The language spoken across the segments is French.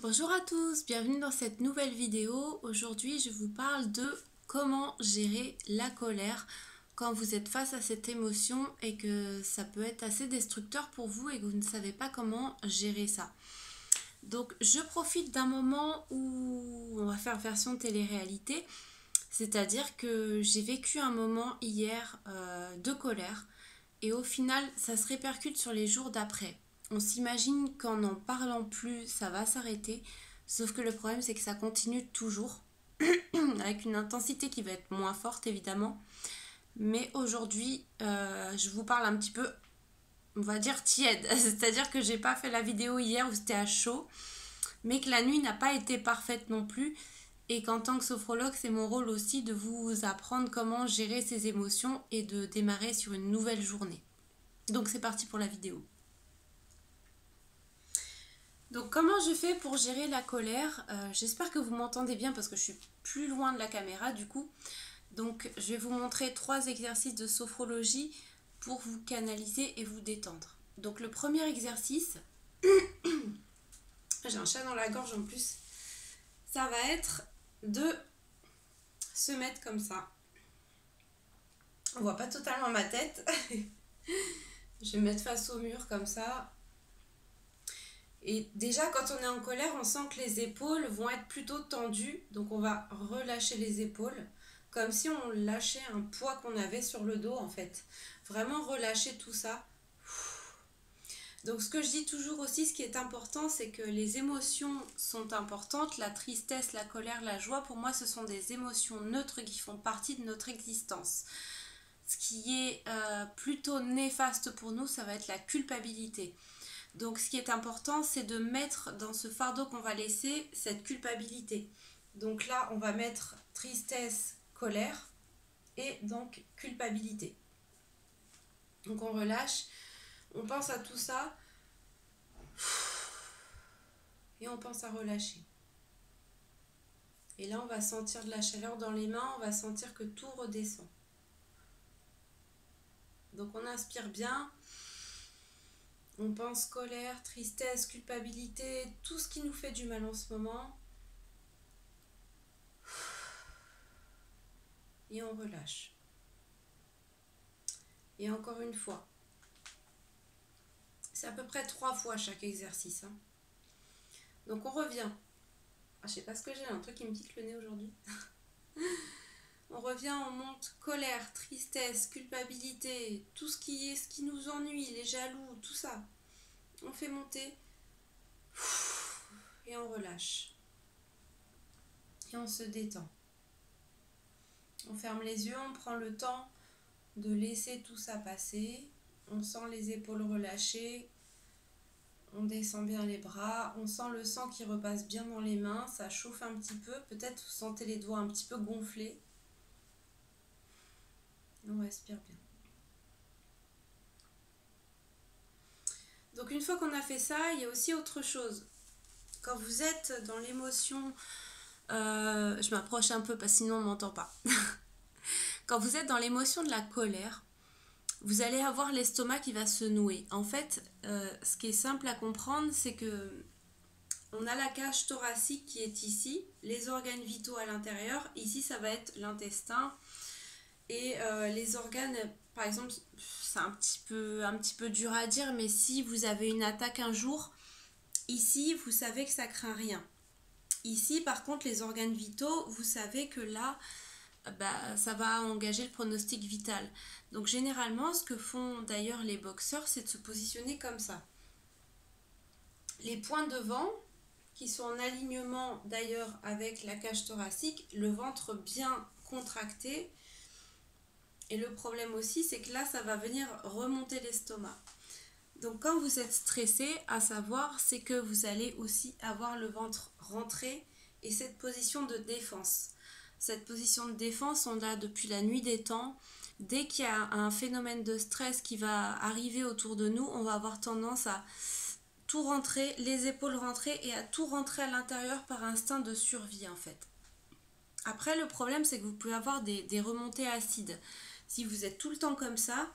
Bonjour à tous, bienvenue dans cette nouvelle vidéo. Aujourd'hui, je vous parle de comment gérer la colère quand vous êtes face à cette émotion et que ça peut être assez destructeur pour vous et que vous ne savez pas comment gérer ça. Donc, je profite d'un moment où on va faire version télé-réalité, c'est-à-dire que j'ai vécu un moment hier de colère et au final, ça se répercute sur les jours d'après. On s'imagine qu'en n'en parlant plus, ça va s'arrêter. Sauf que le problème, c'est que ça continue toujours, avec une intensité qui va être moins forte, évidemment. Mais aujourd'hui, je vous parle un petit peu, on va dire tiède. C'est-à-dire que j'ai pas fait la vidéo hier où c'était à chaud, mais que la nuit n'a pas été parfaite non plus. Et qu'en tant que sophrologue, c'est mon rôle aussi de vous apprendre comment gérer ces émotions et de démarrer sur une nouvelle journée. Donc c'est parti pour la vidéo. Donc comment je fais pour gérer la colère? J'espère que vous m'entendez bien parce que je suis plus loin de la caméra du coup. Donc je vais vous montrer 3 exercices de sophrologie pour vous canaliser et vous détendre. Donc le premier exercice, j'ai un chat dans la gorge en plus, ça va être de se mettre comme ça. On voit pas totalement ma tête. Je vais me mettre face au mur comme ça. Et déjà, quand on est en colère, on sent que les épaules vont être plutôt tendues. Donc, on va relâcher les épaules, comme si on lâchait un poids qu'on avait sur le dos, en fait. Vraiment relâcher tout ça. Donc, ce que je dis toujours aussi, ce qui est important, c'est que les émotions sont importantes. La tristesse, la colère, la joie, pour moi, ce sont des émotions neutres qui font partie de notre existence. Ce qui est plutôt néfaste pour nous, ça va être la culpabilité. Donc ce qui est important, c'est de mettre dans ce fardeau qu'on va laisser cette culpabilité. Donc là, on va mettre tristesse, colère et donc culpabilité. Donc on relâche, on pense à tout ça et on pense à relâcher. Et là, on va sentir de la chaleur dans les mains, on va sentir que tout redescend. Donc on inspire bien. On pense colère, tristesse, culpabilité, tout ce qui nous fait du mal en ce moment. Et on relâche. Et encore une fois. C'est à peu près 3 fois chaque exercice. Donc on revient. Je sais pas ce que j'ai, un truc qui me pique le nez aujourd'hui. On revient, on monte colère, tristesse, culpabilité, tout ce qui nous ennuie, les jaloux, tout ça. On fait monter. Et on relâche. Et on se détend. On ferme les yeux, on prend le temps de laisser tout ça passer. On sent les épaules relâchées. On descend bien les bras. On sent le sang qui repasse bien dans les mains. Ça chauffe un petit peu. Peut-être vous sentez les doigts un petit peu gonflés. On respire bien. Donc une fois qu'on a fait ça, il y a aussi autre chose. Quand vous êtes dans l'émotion, je m'approche un peu parce que sinon on ne m'entend pas. Quand vous êtes dans l'émotion de la colère, vous allez avoir l'estomac qui va se nouer. En fait, ce qui est simple à comprendre, c'est que on a la cage thoracique qui est ici, les organes vitaux à l'intérieur. Ici, ça va être l'intestin. Et les organes, par exemple, c'est un petit peu dur à dire, mais si vous avez une attaque un jour, ici, vous savez que ça craint rien. Ici, par contre, les organes vitaux, vous savez que là, ça va engager le pronostic vital. Donc généralement, ce que font d'ailleurs les boxeurs, c'est de se positionner comme ça. Les points devant, qui sont en alignement d'ailleurs avec la cage thoracique, le ventre bien contracté. Et le problème aussi, c'est que là, ça va venir remonter l'estomac. Donc quand vous êtes stressé, à savoir, c'est que vous allez aussi avoir le ventre rentré et cette position de défense. Cette position de défense, on l'a depuis la nuit des temps. Dès qu'il y a un phénomène de stress qui va arriver autour de nous, on va avoir tendance à tout rentrer, les épaules rentrer et à tout rentrer à l'intérieur par instinct de survie en fait. Après, le problème, c'est que vous pouvez avoir des remontées acides. Si vous êtes tout le temps comme ça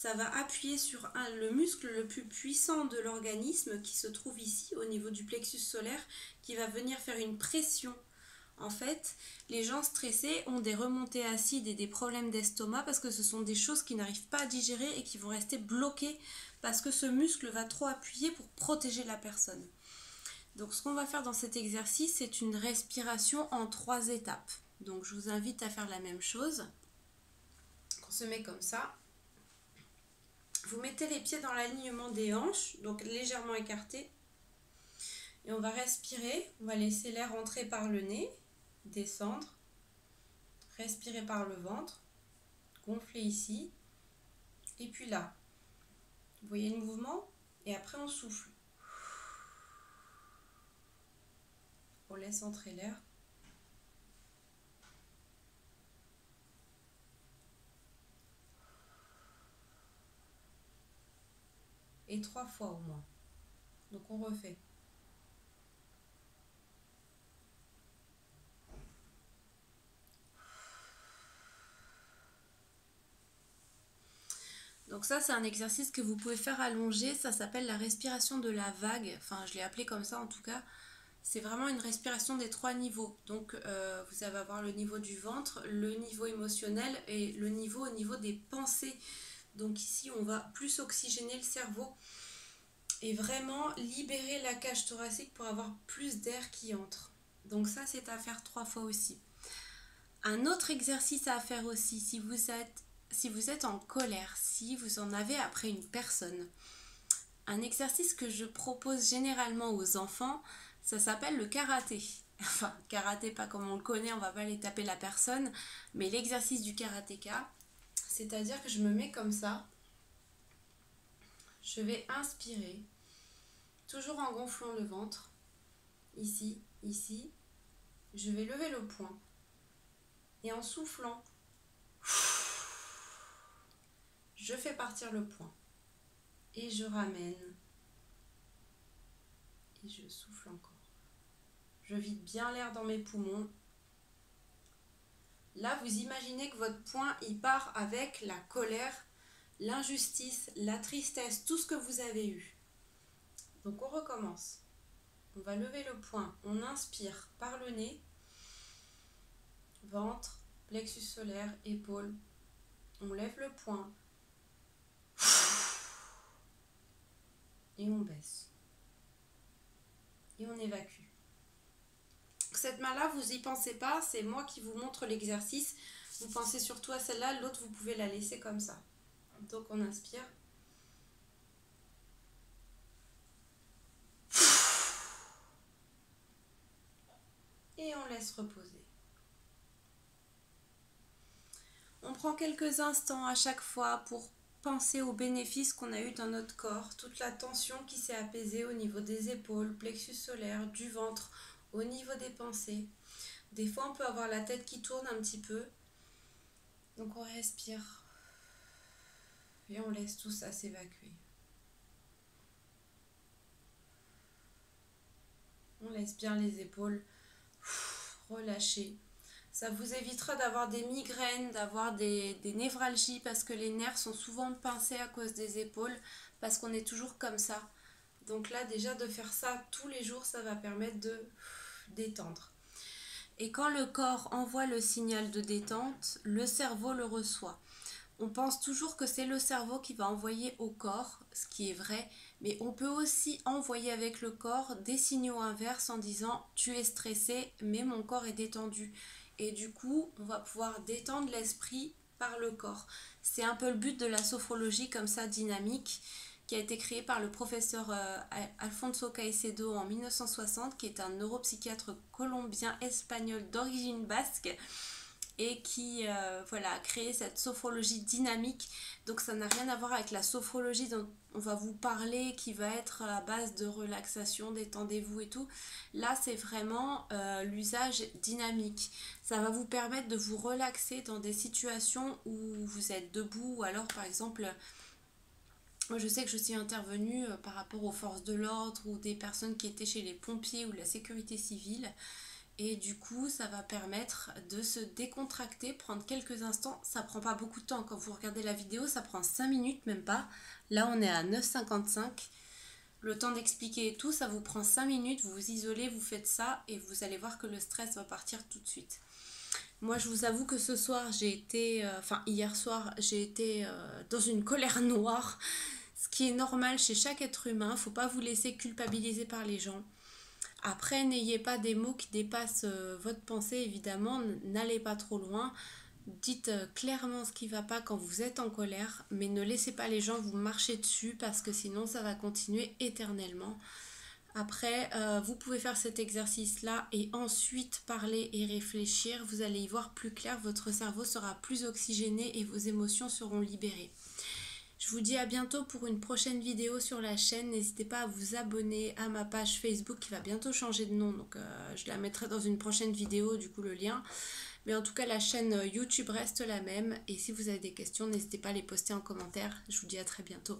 ça va appuyer sur le muscle le plus puissant de l'organisme qui se trouve ici au niveau du plexus solaire, qui va venir faire une pression. En fait, les gens stressés ont des remontées acides et des problèmes d'estomac parce que ce sont des choses qui n'arrivent pas à digérer et qui vont rester bloquées parce que ce muscle va trop appuyer pour protéger la personne. Donc ce qu'on va faire dans cet exercice, c'est une respiration en 3 étapes. Donc je vous invite à faire la même chose. On se met comme ça. Vous mettez les pieds dans l'alignement des hanches, donc légèrement écartés. Et on va respirer, on va laisser l'air entrer par le nez, descendre, respirer par le ventre, gonfler ici, et puis là. Vous voyez le mouvement? Et après on souffle. On laisse entrer l'air. Et 3 fois au moins. Donc on refait. Donc ça, c'est un exercice que vous pouvez faire allongé. Ça s'appelle la respiration de la vague. Enfin, je l'ai appelé comme ça en tout cas. C'est vraiment une respiration des 3 niveaux. Donc vous allez avoir le niveau du ventre, le niveau émotionnel et le niveau au niveau des pensées. Donc ici, on va plus oxygéner le cerveau et vraiment libérer la cage thoracique pour avoir plus d'air qui entre. Donc ça, c'est à faire 3 fois aussi. Un autre exercice à faire aussi, si vous êtes en colère, si vous en avez après une personne, un exercice que je propose généralement aux enfants, ça s'appelle le karaté. Enfin, karaté pas comme on le connaît, on va pas aller taper la personne, mais l'exercice du karatéka, c'est-à-dire que je me mets comme ça, je vais inspirer, toujours en gonflant le ventre, ici, ici, je vais lever le poing, et en soufflant, je fais partir le poing et je ramène et je souffle encore. Je vide bien l'air dans mes poumons. Là, vous imaginez que votre poing, il part avec la colère, l'injustice, la tristesse, tout ce que vous avez eu. Donc on recommence. On va lever le poing, on inspire par le nez, ventre, plexus solaire, épaules. On lève le poing. Et on baisse. Et on évacue. Cette main-là, vous y pensez pas, c'est moi qui vous montre l'exercice. Vous pensez surtout à celle-là, l'autre vous pouvez la laisser comme ça. Donc on inspire. Et on laisse reposer. On prend quelques instants à chaque fois pour penser aux bénéfices qu'on a eu dans notre corps, toute la tension qui s'est apaisée au niveau des épaules, plexus solaire, du ventre, au niveau des pensées. Des fois, on peut avoir la tête qui tourne un petit peu. Donc on respire et on laisse tout ça s'évacuer. On laisse bien les épaules relâcher. Ça vous évitera d'avoir des migraines, d'avoir des névralgies parce que les nerfs sont souvent pincés à cause des épaules parce qu'on est toujours comme ça. Donc là, déjà de faire ça tous les jours, ça va permettre de détendre. Et quand le corps envoie le signal de détente, le cerveau le reçoit. On pense toujours que c'est le cerveau qui va envoyer au corps, ce qui est vrai, mais on peut aussi envoyer avec le corps des signaux inverses en disant « tu es stressé, mais mon corps est détendu ». Et du coup, on va pouvoir détendre l'esprit par le corps. C'est un peu le but de la sophrologie comme ça, dynamique, qui a été créée par le professeur Alfonso Caicedo en 1960, qui est un neuropsychiatre colombien espagnol d'origine basque, et qui a créé cette sophrologie dynamique. Donc ça n'a rien à voir avec la sophrologie dont on va vous parler, qui va être à la base de relaxation, détendez-vous et tout. Là, c'est vraiment l'usage dynamique. Ça va vous permettre de vous relaxer dans des situations où vous êtes debout, ou alors par exemple, moi je sais que je suis intervenue par rapport aux forces de l'ordre ou des personnes qui étaient chez les pompiers ou la sécurité civile. et du coup ça va permettre de se décontracter, prendre quelques instants. Ça prend pas beaucoup de temps. Quand vous regardez la vidéo, ça prend 5 minutes, même pas. Là on est à 9h55. Le temps d'expliquer et tout, ça vous prend 5 minutes, vous vous isolez, vous faites ça et vous allez voir que le stress va partir tout de suite. Moi je vous avoue que ce soir hier soir j'ai été dans une colère noire, ce qui est normal chez chaque être humain. Faut pas vous laisser culpabiliser par les gens. Après, n'ayez pas des mots qui dépassent votre pensée, évidemment, n'allez pas trop loin. Dites clairement ce qui ne va pas quand vous êtes en colère, mais ne laissez pas les gens vous marcher dessus parce que sinon ça va continuer éternellement. Après, vous pouvez faire cet exercice-là et ensuite parler et réfléchir. Vous allez y voir plus clair, votre cerveau sera plus oxygéné et vos émotions seront libérées. Je vous dis à bientôt pour une prochaine vidéo sur la chaîne. N'hésitez pas à vous abonner à ma page Facebook qui va bientôt changer de nom. Donc je la mettrai dans une prochaine vidéo, du coup le lien. Mais en tout cas la chaîne YouTube reste la même. Et si vous avez des questions, n'hésitez pas à les poster en commentaire. Je vous dis à très bientôt.